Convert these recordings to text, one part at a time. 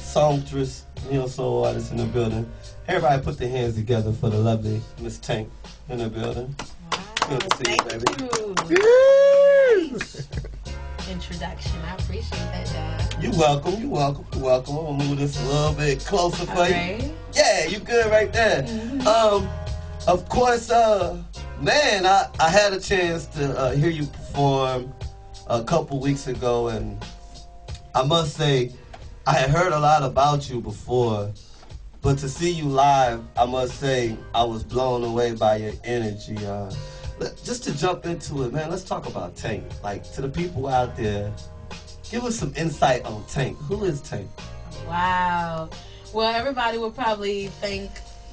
songstress, soul artist in the building. Everybody put their hands together for the lovely Miss Tank in the building. Good to see you, baby. Thank you. Nice introduction. I appreciate that, Dad. You're welcome. You're welcome. You're welcome. I'm gonna move this a little bit closer for you. Right. Yeah, you good right there. Of course, man, I had a chance to hear you perform a couple weeks ago, and I must say, I had heard a lot about you before, but to see you live, I must say, I was blown away by your energy. Just to jump into it, man, let's talk about Tank. Like, to the people out there, give us some insight on Tank. Who is Tank? Wow. Well, everybody would probably think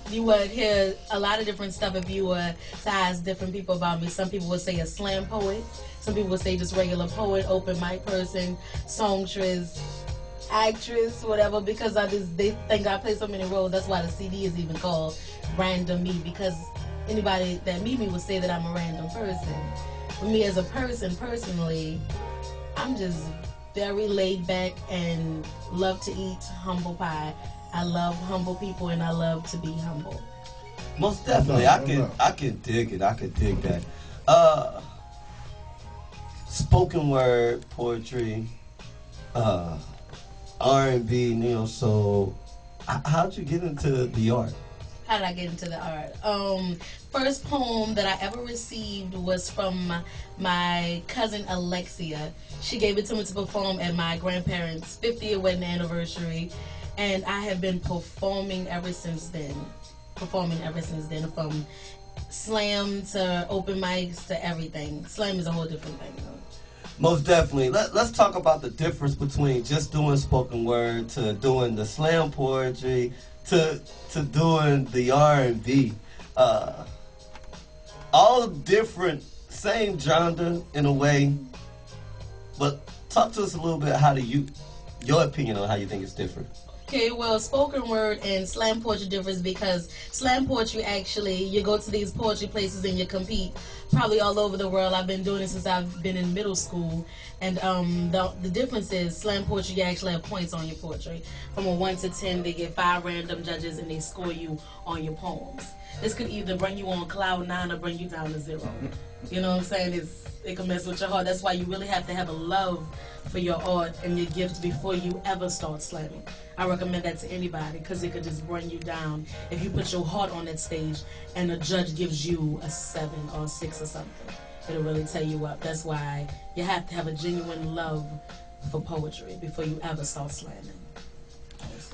you would hear a lot of different stuff if you were to ask different people about me. Some people would say a slam poet. Some people would say just regular poet, open mic person, songstress, actress, whatever, because they think I play so many roles. That's why the CD is even called Random Me, because anybody that meet me would say that I'm a random person. For me as a person, personally, I'm just very laid back and love to eat humble pie. I love humble people and I love to be humble. Most definitely, I can dig it. I can dig that. Spoken word, poetry, R&B, neo soul. How'd you get into the art? How did I get into the art? First poem that I ever received was from my cousin Alexia. She gave it to me to perform at my grandparents' 50th wedding anniversary, and I have been performing ever since then. From slam to open mics to everything. Slam is a whole different thing, though. Most definitely. Let's talk about the difference between just doing spoken word to doing the slam poetry to doing the R&B. All different, same genre in a way, but talk to us a little bit. Your opinion on how you think it's different. Okay, well, spoken word and slam poetry differs because slam poetry, actually, you go to these poetry places and you compete probably all over the world. I've been doing it since I've been in middle school. And the difference is slam poetry, you actually have points on your poetry. From a 1 to 10, they get 5 random judges and they score you on your poems. This could either bring you on cloud 9 or bring you down to 0. You know what I'm saying? It can mess with your heart. That's why you really have to have a love for your art and your gift before you ever start slamming. I recommend that to anybody because it could just bring you down if you put your heart on that stage and a judge gives you a 7 or a 6 or something. It'll really tear you up. That's why you have to have a genuine love for poetry before you ever start slamming.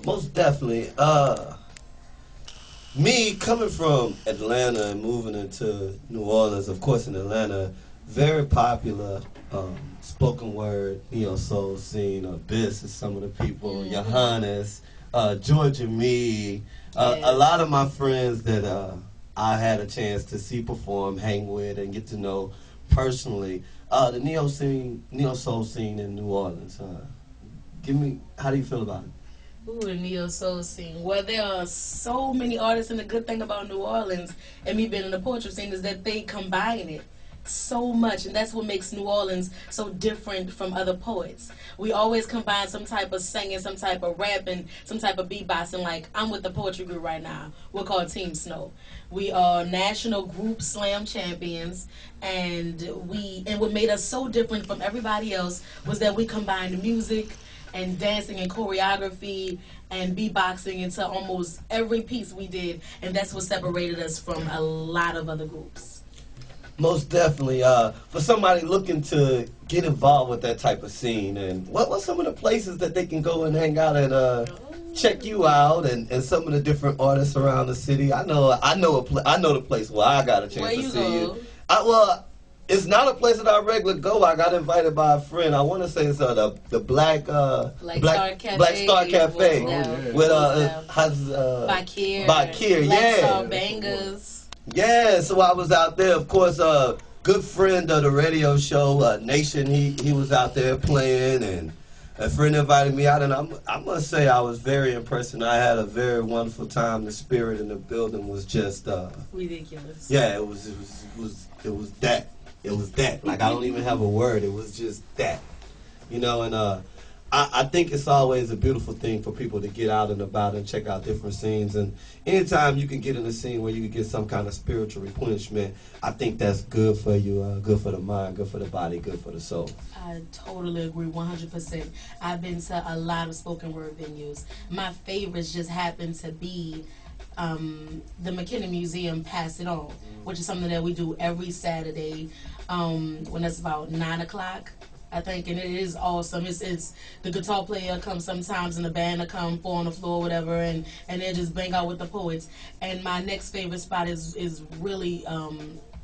Most definitely. Me coming from Atlanta and moving into New Orleans, of course in Atlanta, very popular spoken word, soul scene. Abyss is some of the people, Johannes, Georgia Me, a lot of my friends that I had a chance to see perform, hang with, and get to know personally. The neo soul scene in New Orleans. How do you feel about it? Ooh, the neo soul scene. Well, there are so many artists, and the good thing about New Orleans and me being in the poetry scene is that they combine it so much, and that's what makes New Orleans so different from other poets. We always combine some type of singing, some type of rapping, some type of beatboxing. Like, I'm with the poetry group right now. We're called Team Snow. We are national group slam champions, and what made us so different from everybody else was that we combined music and dancing and choreography and beatboxing into almost every piece we did, and that's what separated us from a lot of other groups. Most definitely. For somebody looking to get involved with that type of scene, and what's some of the places that they can go and hang out and check you out, and some of the different artists around the city? I know the place where I got a chance to see you. It's not a place that I regularly go. I got invited by a friend. I want to say it's the Black Star Cafe with Bakir, yeah. Bangas. Yeah, so I was out there. Of course, good friend of the radio show, Nation. He was out there playing, and a friend invited me out, and I must say I was very impressed, and I had a very wonderful time. The spirit in the building was just ridiculous. Yeah, it was that. It was that. Like, I don't even have a word. It was just that. And I think it's always a beautiful thing for people to get out and about and check out different scenes. And anytime you can get in a scene where you can get some kind of spiritual replenishment, I think that's good for you, good for the mind, good for the body, good for the soul. I totally agree, 100%. I've been to a lot of spoken word venues. My favorites just happen to be the McKinney Museum Pass It On, which is something that we do every Saturday when it's about 9 o'clock. I think, and it is awesome. It's the guitar player comes sometimes, and the band will come, fall on the floor, whatever, and they just bang out with the poets. And my next favorite spot is really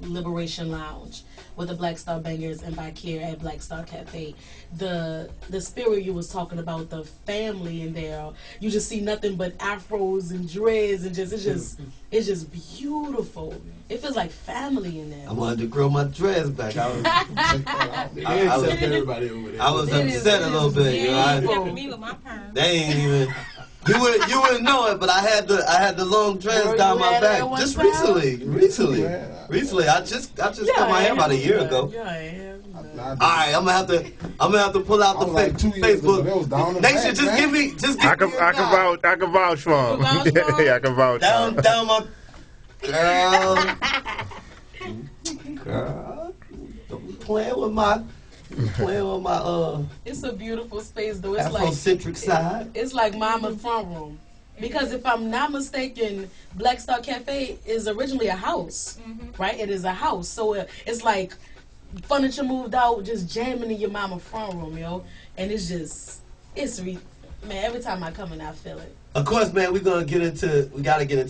Liberation Lounge with the Black Star Bangers and by Kier at Black Star Cafe. The spirit you was talking about, the family in there. You just see nothing but afros and dreads, and it's just beautiful. It feels like family in there. I wanted to grow my dreads back. I was upset a little bit. You know, they ain't even. You wouldn't know it, but I had the long dreads down my back just recently. I just cut my hair about a year ago. All right, I'm gonna have to pull out the Facebook. Nation, just give me. I can vouch for him. Yeah, I can vouch. Down my girl. Don't be playing with my. It's a beautiful space though. It's Afrocentric side. It's like Mama's front room. Because if I'm not mistaken, Black Star Cafe is originally a house, right? It is a house, so it's like furniture moved out, just jamming in your mama front room, yo. And man, every time I come in, I feel it. Of course, man, we gotta get into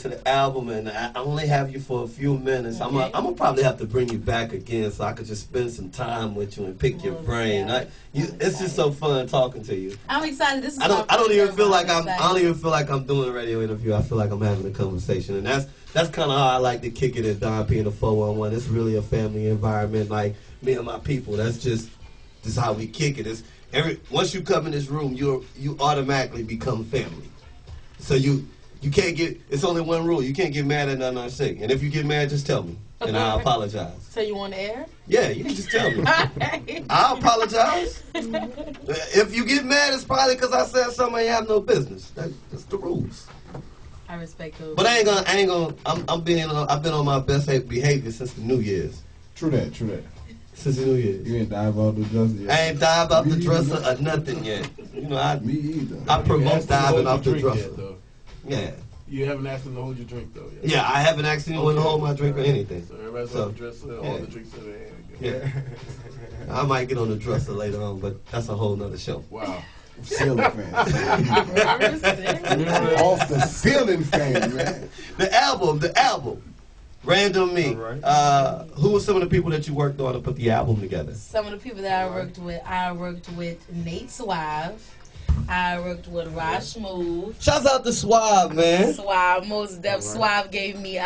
the album, and I only have you for a few minutes. Okay. I'm gonna probably have to bring you back again so I could just spend some time with you and pick your brain. It's just so fun talking to you. I'm excited. I don't even feel like I'm doing a radio interview. I feel like I'm having a conversation, and that's kind of how I like to kick it at Don P and the 411. It's really a family environment, like me and my people. That's just how we kick it. Once you come in this room, you automatically become family. So you can't it's only one rule. You can't get mad at nothing I say. And if you get mad, just tell me. And I'll apologize. So you on the air? Yeah, you can just tell me. I'll apologize. If you get mad, it's probably because I said something I have no business. That's the rules. I respect those. But I ain't gonna I've been on my best behavior since the New Year's. True that. Since the New Year's. You ain't dive out the dresser yet. I ain't dive out the dresser or nothing yet. You know, me either. I promote diving off the dresser. Yeah. You haven't asked them to hold your drink though. Yeah, I haven't asked anyone to hold my drink or anything. So everybody's on the dresser, all the drinks in their hand. Yeah. I might get on the dresser later on, but that's a whole nother show. Wow. Ceiling fan. Off the ceiling fan, man. The album. Random Me. Right. Who were some of the people that you worked on to put the album together? Some of the people that I worked with Nate Suave. I worked with Raj Smooth. Shouts out to Suave, man. Suave, most def. Suave gave me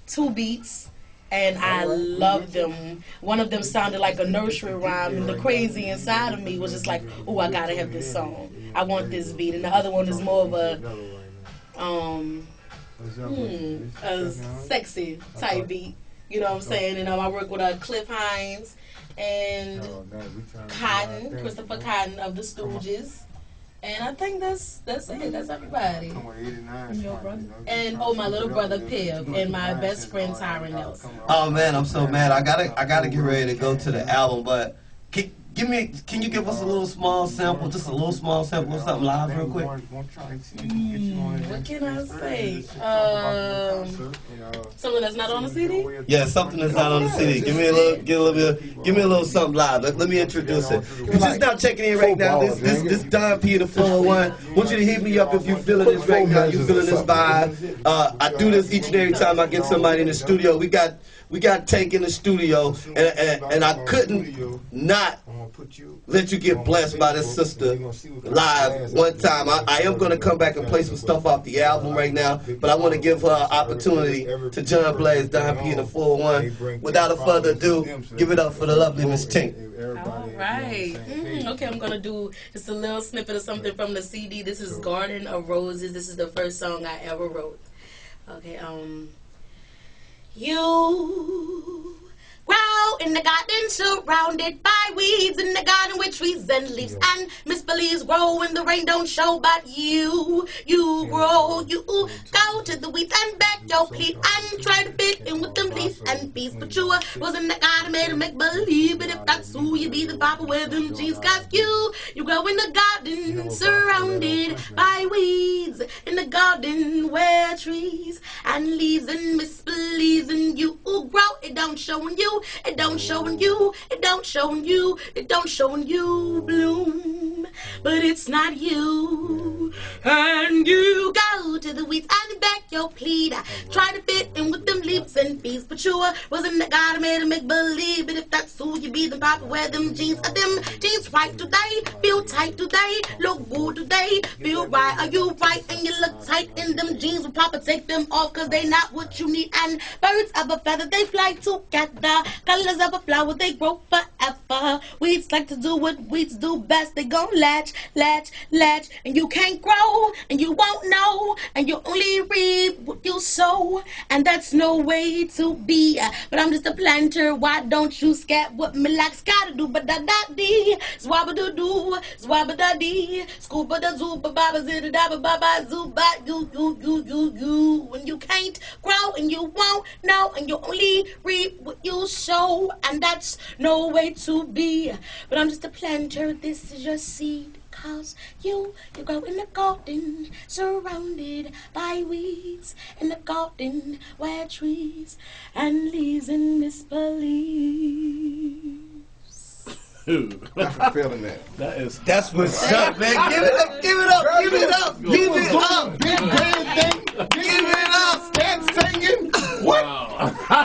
2 beats, and I loved them. One of them sounded like a nursery rhyme, and the crazy inside of me was just like, oh, I gotta have this song. I want this beat. And the other one is more of a sexy type beat. You know what I'm saying? And I work with Cliff Hines and Cotton, Christopher Cotton of the Stooges. And I think that's it. That's everybody. And my little brother Piv and my best friend Tyron Nelson. Oh man, I'm so mad. I gotta get ready to go to the album, but can you give us a little small sample, just a little small sample of something live real quick? What can I say? Something that's not on the CD? Yeah, something that's not on the CD. Give me a little something live. Let me introduce it. If you're just now checking in right now, this Don P the 401. I want you to hit me up if you're feeling this right now. You feeling this vibe? I do this each and every time I get somebody in the studio. We got Tank in the studio, and I couldn't not let you get blessed by this sister live one time. I am going to come back and play some stuff off the album right now, but I want to give her an opportunity to John Blaze, Don P and the 401. Without a further ado, give it up for the lovely Miss Tink. All right. Okay, I'm going to do just a little snippet of something from the CD. This is Garden of Roses. This is the first song I ever wrote. Okay, you grow grow in the garden, surrounded by weeds in the garden with trees and leaves and misbeliefs grow when the rain don't show. But you grow, you go to the weeds and beg your plea and try to fit in with them leaves and peace. But you was in the garden made to make believe. But if that's who you be, the papa wear them jeans. Cause you grow in the garden, surrounded by weeds in the garden where trees and leaves and misbelieves, and you grow. It don't show in you, it don't show in you, it don't show in you, it don't show in you bloom, but it's not you. And you go to the weeds and beg your plead, try to fit in with them leaves and peas. But you was in the garden made to make believe. But if that's who you be, then papa wear them jeans. Are them jeans right today? Feel tight today? Look good today? Feel right? Are you right? And you look tight in them jeans. Will papa take them off cause they not what you need? And birds of a feather, they fly together. Colors of a flower, they grow forever. Weeds like to do what weeds do best. They gon' latch, and you can't grow, and you won't know, and you only reap what you sow, and that's no way to be. But I'm just a planter. Why don't you scat what me like scatter do? But da da dee, swabba do do, swabba da dee, scuba da zooba baba zida da ba ba zooba you. When you can't grow, and you won't know, and you only reap what you sow, and that's no way to be. But I'm just a planter. This is your seed. Cause you grow in the garden, surrounded by weeds, in the garden where trees and leaves and misbeliefs. That's a feeling that. That's what's up, man. Give it up, give it up, give it up, give it up. Big band thing. Give it up. Scat singing. What?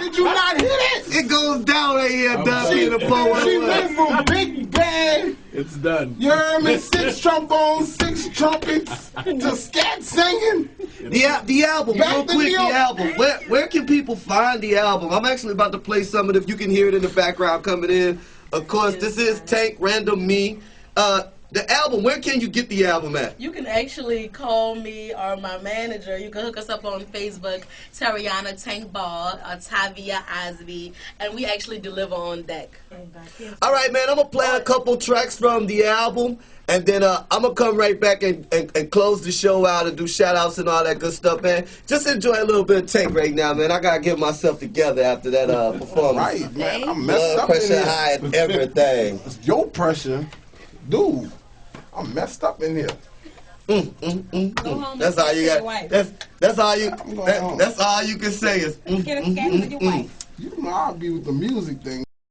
Did you not hear that? It goes down right here, down She in the 411. went from big band, It's done. you heard me, 6 trombones, 6 trumpets, to scat singing. The album, Back real to quick, New the York. album. Where can people find the album? I'm actually about to play some of it. If you can hear it in the background coming in. Of course, this is Tank Random Me. The album, where can you get the album at? You can actually call me or my manager. You can hook us up on Facebook, Tariana Tank Ball or Tavia Osby, and we actually deliver on deck. All right, man, I'm going to play a couple tracks from the album, and then I'm going to come right back and close the show out and do shout-outs and all that good stuff, man. Just enjoy a little bit of Tank right now, man. I got to get myself together after that performance. Right, man. I'm messed Blood up in pressure here. high and everything. It's your pressure. Dude, I'm messed up in here. Go home That's and all you your got. wife. That's all you. I'm going home. That's all you can say is. Get a scat with your wife. You know I'll be with the music thing.